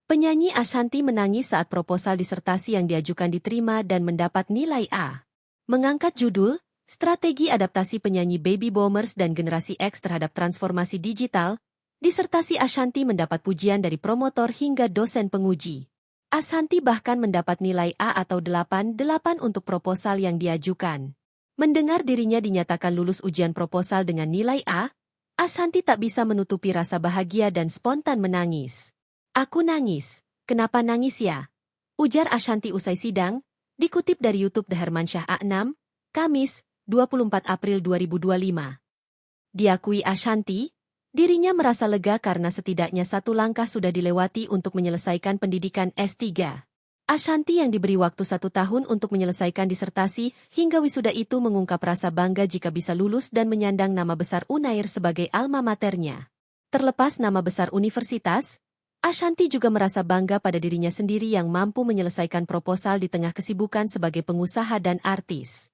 Penyanyi Ashanty menangis saat proposal disertasi yang diajukan diterima dan mendapat nilai A. Mengangkat judul, Strategi Adaptasi Penyanyi Baby Boomers dan Generasi X Terhadap Transformasi Digital, disertasi Ashanty mendapat pujian dari promotor hingga dosen penguji. Ashanty bahkan mendapat nilai A atau 8,8 untuk proposal yang diajukan. Mendengar dirinya dinyatakan lulus ujian proposal dengan nilai A, Ashanty tak bisa menutupi rasa bahagia dan spontan menangis. Aku nangis. Kenapa nangis ya? Ujar Ashanty usai sidang, dikutip dari YouTube The Hermansyah A6, Kamis, 24 April 2025. Diakui Ashanty, dirinya merasa lega karena setidaknya satu langkah sudah dilewati untuk menyelesaikan pendidikan S3. Ashanty yang diberi waktu 1 tahun untuk menyelesaikan disertasi hingga wisuda itu mengungkap rasa bangga jika bisa lulus dan menyandang nama besar Unair sebagai alma maternya. Terlepas nama besar universitas, Ashanty juga merasa bangga pada dirinya sendiri yang mampu menyelesaikan proposal di tengah kesibukan sebagai pengusaha dan artis.